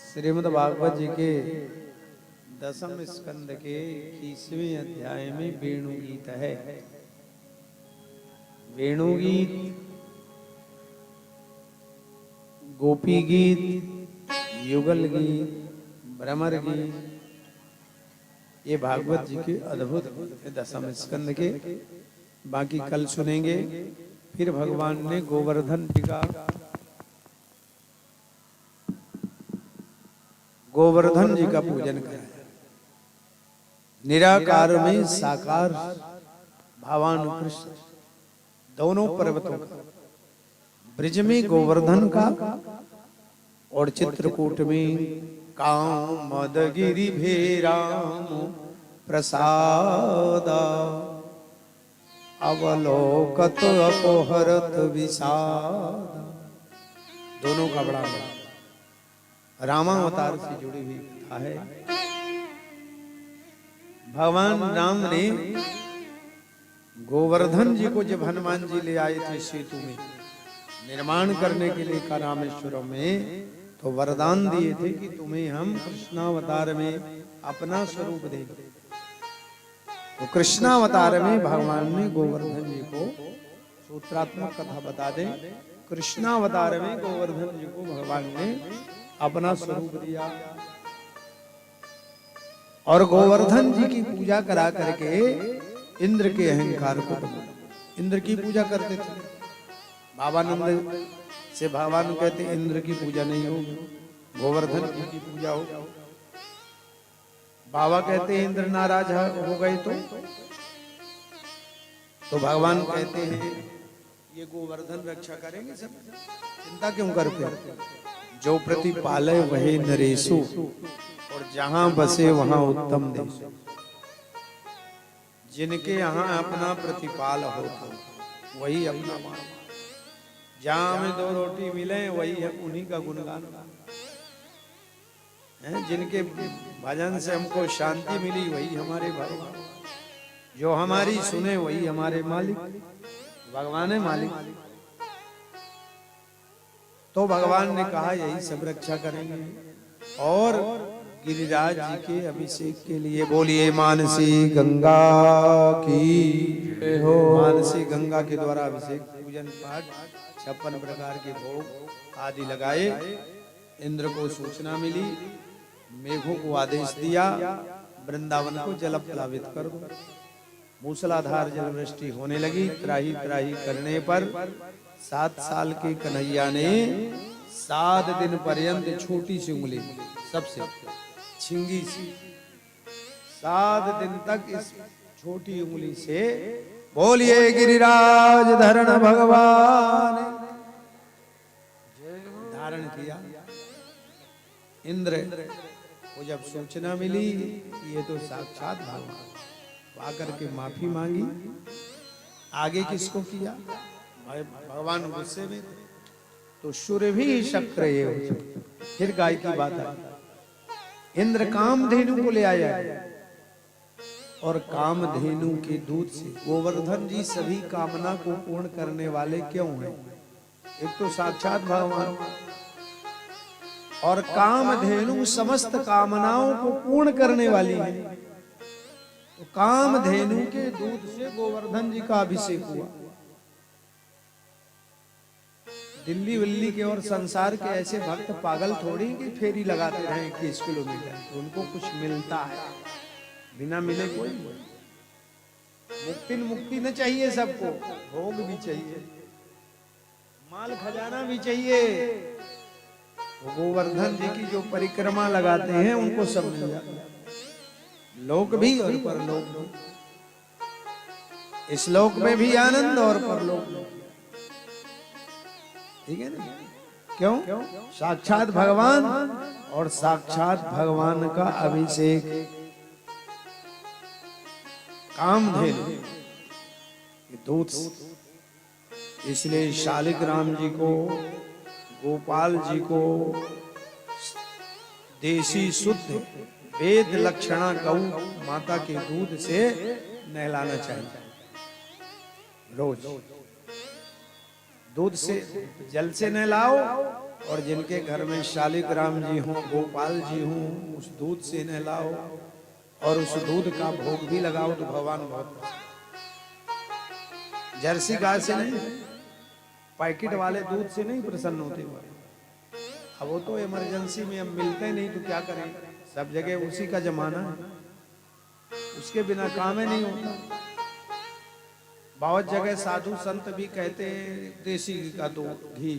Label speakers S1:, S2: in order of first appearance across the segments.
S1: श्रीमद् भागवत जी के 10वें स्कंद के 21वें अध्याय में वेणु गीत है। वेणु गीत, गोपी गीत, युगल गीत, भ्रमर गीत, ये भागवत जी के अद्भुत 10वें स्कंद के। बाकी कल सुनेंगे। फिर भगवान ने गोवर्धन जी का पूजन कराया। निराकार में साकार भगवान कृष्ण दोनों पर्वतों का, ब्रिज में गोवर्धन का और चित्रकूट में कामदगिरि भेराम प्रसादा अवलोकत अपोहरत विषाद। दोनों का बड़ा रामावतार से जुड़ी हुई कथा है। भगवान राम ने गोवर्धन जी को जब हनुमान जी ले आए थे सेतु में निर्माण करने के लिए रामेश्वरम में, तो वरदान दिए थे कि तुम्हें हम कृष्णावतार में अपना स्वरूप देंगे। तो कृष्णावतार में भगवान ने गोवर्धन जी को सूत्रात्मक कथा बता दें। कृष्णावतार में गोवर्धन जी को भगवान ने अपना स्वरूप दिया और गोवर्धन जी की पूजा करा करके इंद्र के अहंकार को, इंद्र की पूजा करते थे। बाबानंद से भगवान कहते इंद्र की पूजा नहीं होगी, गोवर्धन जी की पूजा हो। बाबा कहते इंद्र नाराज हो गए तो भगवान कहते हैं ये गोवर्धन रक्षा करेंगे, सब चिंता क्यों करते। जो प्रतिपालय वही नरेशु, और जहां बसे वहां उत्तम देश। जिनके यहाँ अपना प्रतिपाल हो वही अपना मान। जहां हमें दो रोटी मिले वही है उन्हीं का गुणगान है। जिनके भजन से हमको शांति मिली वही हमारे भगवान। जो हमारी सुने वही हमारे मालिक। भगवान है मालिक। तो भगवान ने कहा यही सब रक्षा करेंगे। और गिरिराज जी के अभिषेक के लिए बोलिए मानसी गंगा की हो। मानसी गंगा के द्वारा अभिषेक पूजन पाठ 56 प्रकार के भोग आदि लगाए। इंद्र को सूचना मिली, मेघों को आदेश दिया वृंदावन को जल प्लावित कर दो। मूसलाधार जल वृष्टि होने लगी। त्राही त्राही करने पर 7 साल के कन्हैया ने 7 दिन पर्यंत छोटी सी उंगली सबसे छिंगी सी 7 दिन तक इस छोटी उंगली से बोलिए गिरिराज धरण भगवान धारण किया। इंद्र को जब सूचना मिली ये तो साक्षात भगवान, आकर के माफी मांगी। आगे किसको किया? भगवान गुस्से में तो सुरभि शक्र ये। फिर गाय की बात आई। इंद्र कामधेनु को ले आया और कामधेनु के दूध से गोवर्धन जी सभी कामना को पूर्ण करने वाले क्यों हैं? एक तो साक्षात भगवान, और कामधेनु समस्त कामनाओं को पूर्ण करने वाली है। तो कामधेनु के दूध से गोवर्धन जी का अभिषेक हुआ। दिल्ली विल्ली के और संसार के ऐसे भक्त पागल थोड़ी कि फेरी लगाते रहे 21 किलोमीटर। तो उनको कुछ मिलता है, बिना मिले कोई मुक्ति न चाहिए। सबको भोग भी चाहिए, माल खजाना भी चाहिए। गोवर्धन जी की जो परिक्रमा लगाते हैं उनको सब मिल जाता है, लोक भी और परलोक भी। इस लोक में भी आनंद और परलोक में, ठीक है ना? क्यों? साक्षात भगवान और साक्षात भगवान का अभिषेक कामधेनु दूध। इसलिए शालिग्राम जी को, गोपाल जी को देशी शुद्ध वेद लक्षणा गौ माता के दूध से नहलाना चाहिए। रोज दूध से, जल से नहलाओ और जिनके घर में शालिग्राम जी हों, गोपाल जी हों, उस दूध से नहलाओ और उस दूध का भोग भी लगाओ तो भगवान बहुत प्रसन्न। जर्सी गाय से नहीं, पैकेट वाले दूध से नहीं प्रसन्न होते। अब वो तो इमरजेंसी में अब मिलते नहीं तो क्या करें, सब जगह उसी का जमाना है, उसके बिना काम ही नहीं होता। बहुत जगह साधु संत भी कहते हैं देसी घी का दो, घी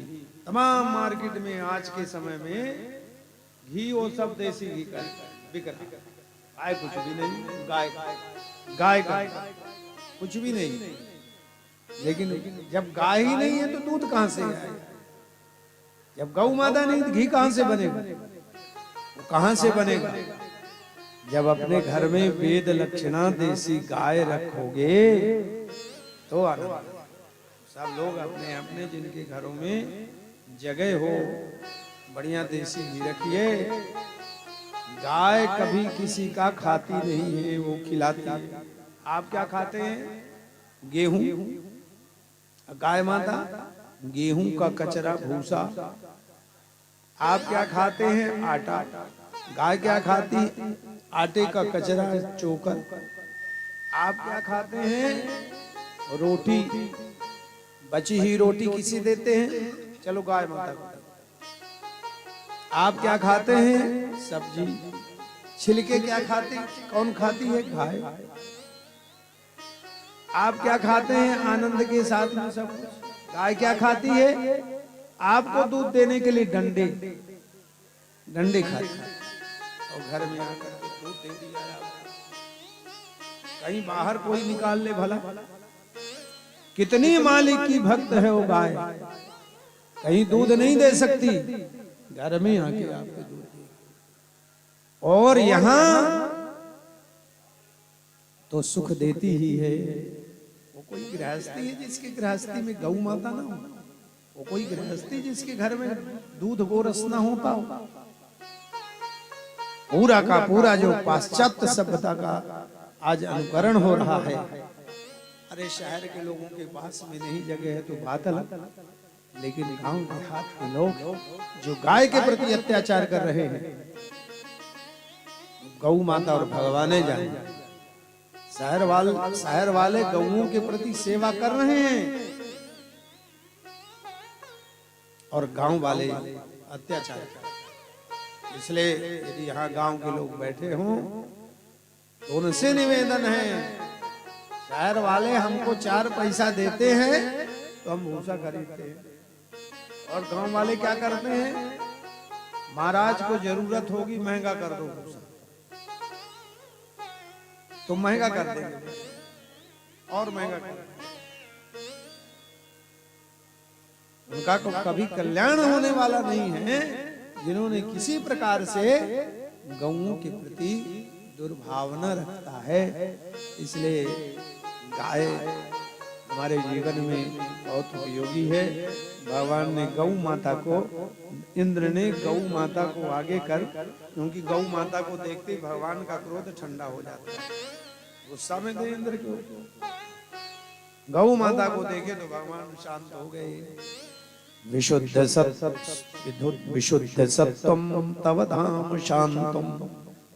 S1: तमाम मार्केट में आज के समय में घी वो सब देसी घी का बिक रहा है। गाय कुछ भी नहीं, गाय का कुछ भी नहीं। लेकिन जब गाय ही नहीं है तो दूध कहां से आए? जब गौ माता नहीं तो घी कहां से बनेगा? वो कहां से बनेगा? जब अपने घर में वेद लक्षणा देसी गाय रखोगे तो आनंद। सब लोग अपने अपने जिनके घरों में जगह हो बढ़िया देसी घी रखिए। गाय कभी किसी का खाती नहीं है, वो खिलाती है। आप क्या खाते हैं? गेहूं। गाय माता गेहूं का कचरा भूसा। आप क्या खाते हैं? आटा। गाय क्या खाती? आटे का कचरा चोकर। आप क्या खाते हैं? रोटी। बची हुई रोटी किसे देते हैं? चलो गाय माता को। आप क्या खाते हैं? सब्जी। छिलके क्या खाते? कौन खाती है? गाय। आप क्या खाते हैं? आनंद के साथ में सब कुछ। गाय क्या खाती है? आपको दूध देने के लिए डंडे खाती है और घर में आकर के दूध दे दिया। कहीं बाहर कोई निकाल ले भला। कितनी मालिक की भक्त है वो गाय, कहीं दूध नहीं दे सकती, घर में आके आपको दूध दे। और यहां तो सुख देती ही है। वो कोई गृहस्थी है जिसके गृहस्थी में गौ माता ना हो? वो कोई गृहस्थी जिसके घर में दूध गोरस ना होता हो? पूरा का पूरा जो पाश्चात्य सभ्यता का आज अनुकरण हो रहा है। अरे शहर के लोगों के पास में नहीं जगह है तो बात अलग, लेकिन गांव देहात के लोग जो गाय के प्रति अत्याचार कर रहे हैं, गौ माता और भगवान जाने। शहर वाले गौओं के प्रति सेवा कर रहे हैं और गांव वाले अत्याचार कर रहे हैं। इसलिए यदि यहाँ गांव के लोग बैठे हों तो उनसे निवेदन है, शहर वाले हमको 4 पैसा देते हैं तो हम भूसा खरीदते हैं और गांव वाले क्या करते हैं? महाराज को जरूरत होगी महंगा कर दो भूसा, तो महंगा कर देंगे और महंगा कर देंगे। उनका तो कभी कल्याण होने वाला नहीं है जिन्होंने किसी प्रकार से गौओं के प्रति दुर्भावना रखता है। इसलिए गाय हमारे जीवन में बहुत उपयोगी है। भगवान ने गौ माता को, इंद्र ने गौ माता को आगे कर, क्योंकि गौ माता को देखते ही भगवान का क्रोध ठंडा हो जाता है। गुस्सा में थे इंद्र क्यों? गौ माता को देखे तो भगवान शांत हो गए। विशुद्ध सत्वम तव धाम शांतम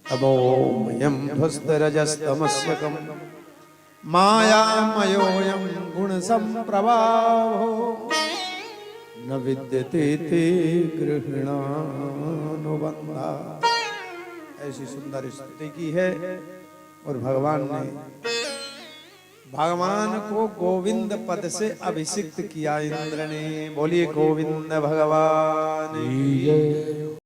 S1: तमोमयं ध्वस्तरजस्तमस्यकम् मायामयोऽयं गुणसम्प्रवाहो न विद्यते ते गृह्णानुबन्धा। ऐसी सुंदर स्तुति की है। और भगवान को गोविंद पद से अभिषिक्त किया इंद्र ने। बोलिए गोविंद भगवान की जय।